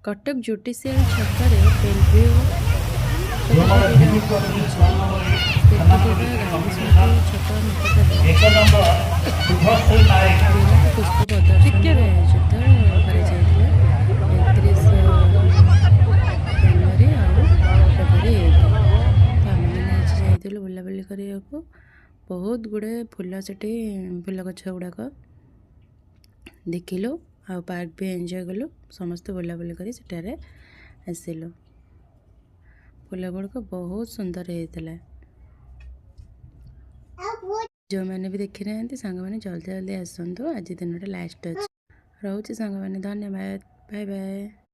Cuttack judicial छक Belvieu छक निकट विराट पुष्प प्रदर्शन आयोजित जनवरी फेब्रुआरी 1 तो आम मैंने जाइलु बुलाबुली करने को बहुत गुड़े फूल से फूल गछ गुड़ाक देखिलु आ पार्क भी एंजॉय कलु समस्त बुलाबुली कर सेठारे आसिलु फूल गुड़ाक बहुत सुंदर होता जो मैंने भी देखी ना सांग मैंने जल्दी जल्दी आसतु आज दिन लास्ट अच्छे रोचे सांग मैंने धन्यवाद बाय बाय।